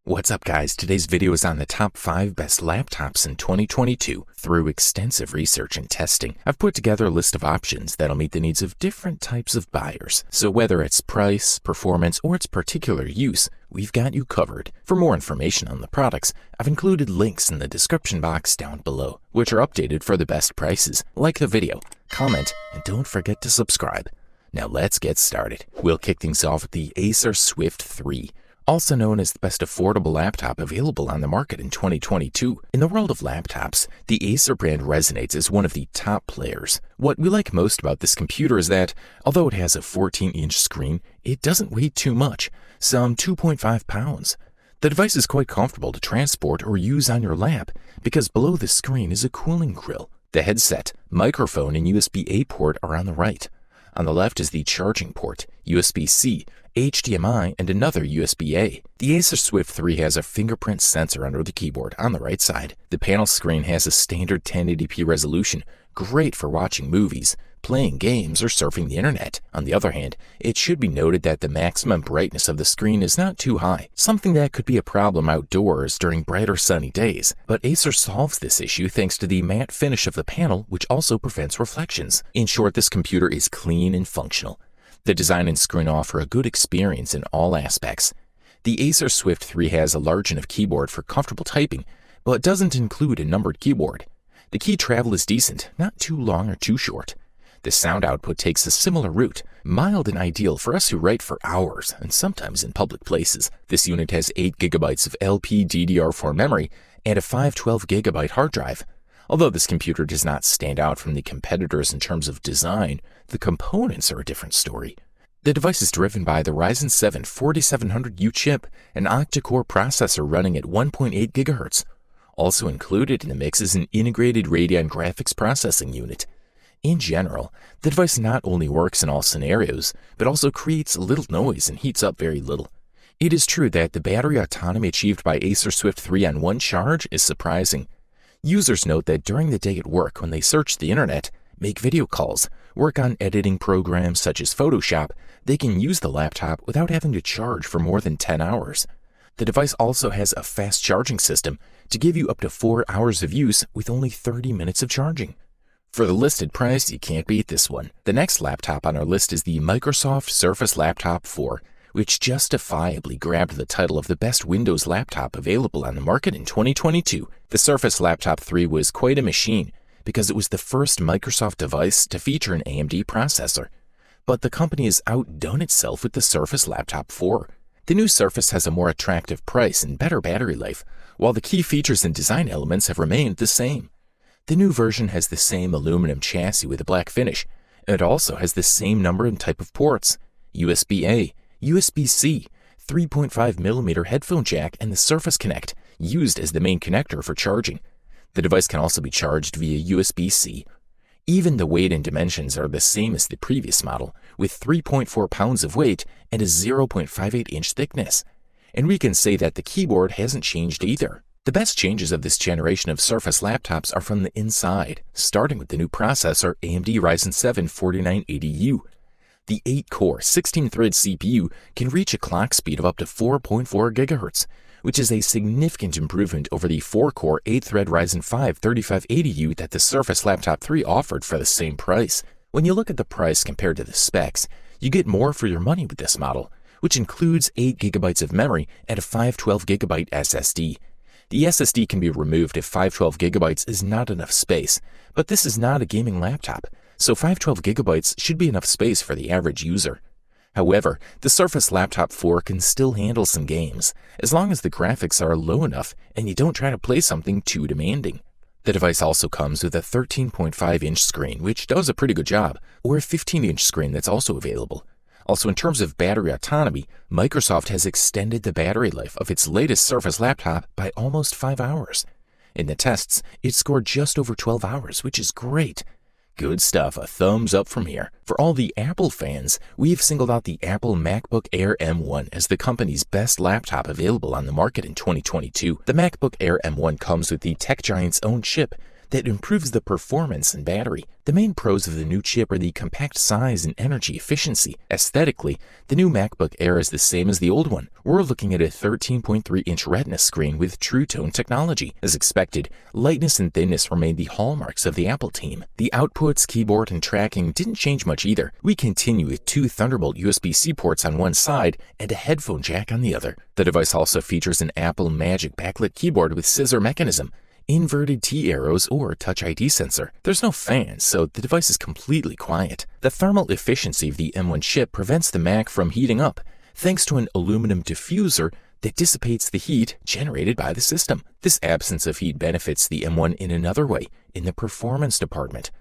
What's up guys, today's video is on the top 5 best laptops in 2022. Through extensive research and testing, I've put together a list of options that'll meet the needs of different types of buyers. So whether it's price, performance, or its particular use, we've got you covered. For more information on the products, I've included links in the description box down below, which are updated for the best prices. Like the video, comment, and don't forget to subscribe. Now let's get started. We'll kick things off with the Acer Swift 3. Also known as the best affordable laptop available on the market in 2022. In the world of laptops, the Acer brand resonates as one of the top players. What we like most about this computer is that, although it has a 14-inch screen, it doesn't weigh too much, some 2.5 pounds. The device is quite comfortable to transport or use on your lap because below the screen is a cooling grill. The headset, microphone, and USB-A port are on the right. On the left is the charging port, USB-C, HDMI, and another USB-A. The Acer Swift 3 has a fingerprint sensor under the keyboard on the right side. The panel screen has a standard 1080p resolution, great for watching movies, playing games, or surfing the internet. On the other hand, it should be noted that the maximum brightness of the screen is not too high, something that could be a problem outdoors during brighter sunny days. But Acer solves this issue thanks to the matte finish of the panel, which also prevents reflections. In short, this computer is clean and functional. The design and screen offer a good experience in all aspects. The Acer Swift 3 has a large enough keyboard for comfortable typing, but doesn't include a numbered keyboard. The key travel is decent, not too long or too short. The sound output takes a similar route, mild and ideal for us who write for hours and sometimes in public places. This unit has 8 GB of LPDDR4 memory and a 512 GB hard drive. Although this computer does not stand out from the competitors in terms of design, the components are a different story. The device is driven by the Ryzen 7 4700U chip, an Octa-Core processor running at 1.8 GHz. Also included in the mix is an integrated Radeon graphics processing unit. In general, the device not only works in all scenarios, but also creates little noise and heats up very little. It is true that the battery autonomy achieved by Acer Swift 3 on one charge is surprising. Users note that during the day at work, when they search the internet, make video calls, work on editing programs such as Photoshop, they can use the laptop without having to charge for more than 10 hours. The device also has a fast charging system to give you up to 4 hours of use with only 30 minutes of charging. For the listed price, you can't beat this one. The next laptop on our list is the Microsoft Surface Laptop 4, which justifiably grabbed the title of the best Windows laptop available on the market in 2022. The Surface Laptop 3 was quite a machine because it was the first Microsoft device to feature an AMD processor. But the company has outdone itself with the Surface Laptop 4. The new Surface has a more attractive price and better battery life, while the key features and design elements have remained the same. The new version has the same aluminum chassis with a black finish. It also has the same number and type of ports: USB-A, USB-C, 3.5mm headphone jack, and the Surface Connect, used as the main connector for charging. The device can also be charged via USB-C. Even the weight and dimensions are the same as the previous model, with 3.4 pounds of weight and a 0.58-inch thickness. And we can say that the keyboard hasn't changed either. The best changes of this generation of Surface laptops are from the inside, starting with the new processor AMD Ryzen 7 4980U. The 8-core, 16-thread CPU can reach a clock speed of up to 4.4 GHz, which is a significant improvement over the 4-core, 8-thread Ryzen 5 3580U that the Surface Laptop 3 offered for the same price. When you look at the price compared to the specs, you get more for your money with this model, which includes 8 GB of memory and a 512 GB SSD. The SSD can be removed if 512 GB is not enough space, but this is not a gaming laptop, so 512 GB should be enough space for the average user. However, the Surface Laptop 4 can still handle some games, as long as the graphics are low enough and you don't try to play something too demanding. The device also comes with a 13.5-inch screen, which does a pretty good job, or a 15-inch screen that's also available. Also, in terms of battery autonomy, Microsoft has extended the battery life of its latest Surface laptop by almost 5 hours. In the tests, it scored just over 12 hours, which is great. Good stuff, a thumbs up from here. For all the Apple fans, we've singled out the Apple Macbook Air M1 as the company's best laptop available on the market in 2022. The Macbook Air M1 comes with the tech giant's own chip, that improves the performance and battery. The main pros of the new chip are the compact size and energy efficiency. Aesthetically, the new MacBook Air is the same as the old one. We're looking at a 13.3-inch Retina screen with True Tone technology. As expected, lightness and thinness remain the hallmarks of the Apple team. The outputs, keyboard, and tracking didn't change much either. We continue with 2 Thunderbolt USB-C ports on one side and a headphone jack on the other. The device also features an Apple Magic backlit keyboard with scissor mechanism, inverted T arrows, or Touch ID sensor. There's no fan, so the device is completely quiet. The thermal efficiency of the M1 chip prevents the Mac from heating up, thanks to an aluminum diffuser that dissipates the heat generated by the system. This absence of heat benefits the M1 in another way, in the performance department.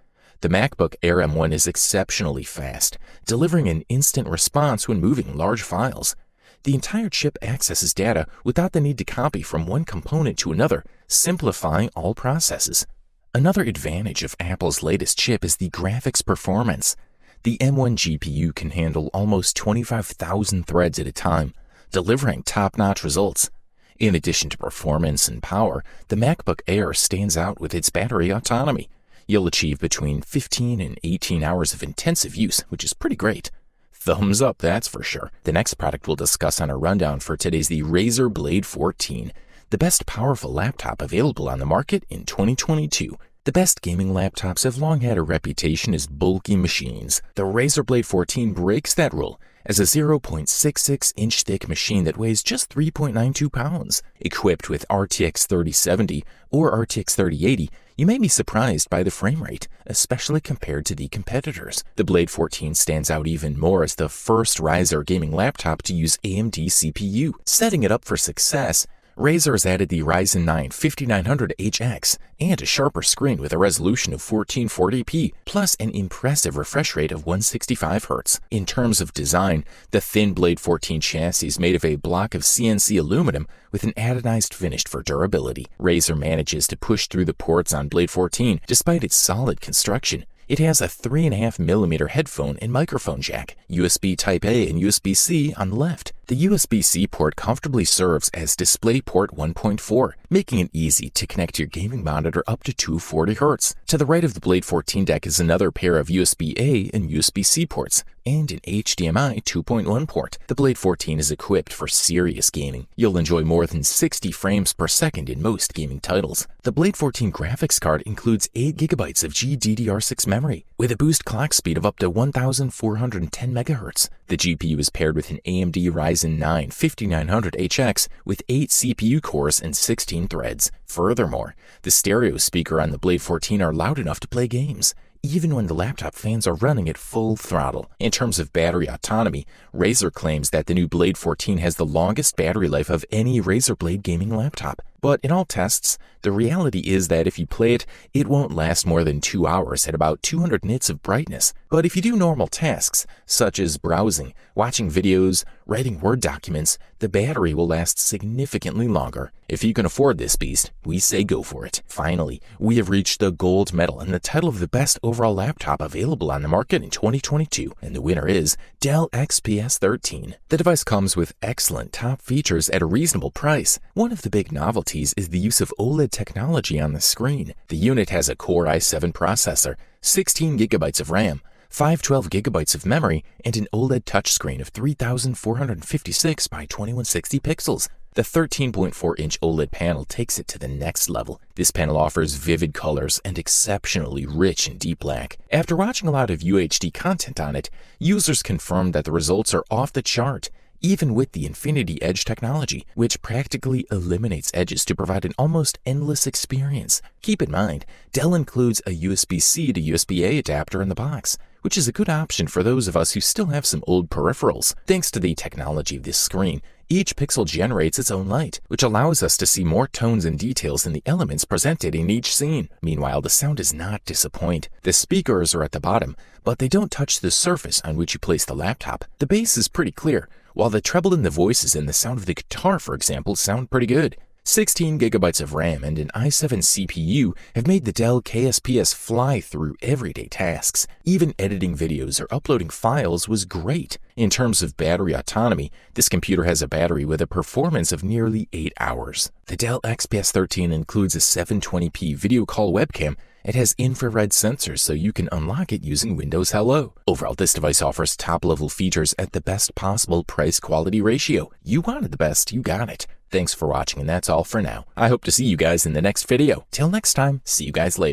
The MacBook Air M1 is exceptionally fast, delivering an instant response when moving large files. The entire chip accesses data without the need to copy from one component to another, simplifying all processes. Another advantage of Apple's latest chip is the graphics performance. The M1 GPU can handle almost 25,000 threads at a time, delivering top-notch results. In addition to performance and power, the MacBook Air stands out with its battery autonomy. You'll achieve between 15 and 18 hours of intensive use, which is pretty great. Thumbs up, that's for sure. The next product we'll discuss on our rundown for today is the Razer Blade 14, the best powerful laptop available on the market in 2022. The best gaming laptops have long had a reputation as bulky machines. The Razer Blade 14 breaks that rule as a 0.66-inch thick machine that weighs just 3.92 pounds. Equipped with RTX 3070 or RTX 3080, you may be surprised by the frame rate, especially compared to the competitors. The Blade 14 stands out even more as the first Ryzen gaming laptop to use AMD CPU. Setting it up for success, Razer has added the Ryzen 9 5900HX and a sharper screen with a resolution of 1440p, plus an impressive refresh rate of 165Hz. In terms of design, the thin Blade 14 chassis is made of a block of CNC aluminum with an anodized finish for durability. Razer manages to push through the ports on Blade 14 despite its solid construction. It has a 3.5mm headphone and microphone jack, USB Type-A and USB-C on the left. The USB-C port comfortably serves as DisplayPort 1.4, making it easy to connect your gaming monitor up to 240Hz. To the right of the Blade 14 deck is another pair of USB-A and USB-C ports, and an HDMI 2.1 port. The Blade 14 is equipped for serious gaming. You'll enjoy more than 60 frames per second in most gaming titles. The Blade 14 graphics card includes 8GB of GDDR6 memory, with a boost clock speed of up to 1,410 MHz. The GPU is paired with an AMD Ryzen 9 5900HX with 8 CPU cores and 16 threads. Furthermore, the stereo speaker on the Blade 14 are loud enough to play games, even when the laptop fans are running at full throttle. In terms of battery autonomy, Razer claims that the new Blade 14 has the longest battery life of any Razer Blade gaming laptop. But in all tests, the reality is that if you play it, it won't last more than 2 hours at about 200 nits of brightness. But if you do normal tasks, such as browsing, watching videos, writing Word documents, the battery will last significantly longer. If you can afford this beast, we say go for it. Finally, we have reached the gold medal and the title of the best overall laptop available on the market in 2022, and the winner is Dell XPS 13. The device comes with excellent top features at a reasonable price. One of the big novelties is the use of OLED technology on the screen. The unit has a Core i7 processor, 16GB of RAM, 512GB of memory, and an OLED touchscreen of 3456 by 2160 pixels. The 13.4-inch OLED panel takes it to the next level. This panel offers vivid colors and exceptionally rich and deep black. After watching a lot of UHD content on it, users confirmed that the results are off the chart, even with the Infinity Edge technology, which practically eliminates edges to provide an almost endless experience. Keep in mind, Dell includes a USB-C to USB-A adapter in the box, which is a good option for those of us who still have some old peripherals. Thanks to the technology of this screen, each pixel generates its own light, which allows us to see more tones and details in the elements presented in each scene. Meanwhile, the sound does not disappoint. The speakers are at the bottom, but they don't touch the surface on which you place the laptop. The bass is pretty clear, while the treble in the voices and the sound of the guitar, for example, sound pretty good. 16 gigabytes of RAM and an i7 CPU have made the Dell XPS fly through everyday tasks. Even editing videos or uploading files was great. In terms of battery autonomy, this computer has a battery with a performance of nearly 8 hours. The Dell XPS 13 includes a 720p video call webcam. It has infrared sensors so you can unlock it using Windows Hello. Overall, this device offers top-level features at the best possible price-quality ratio. You wanted the best, you got it. Thanks for watching, and that's all for now. I hope to see you guys in the next video. Till next time, see you guys later.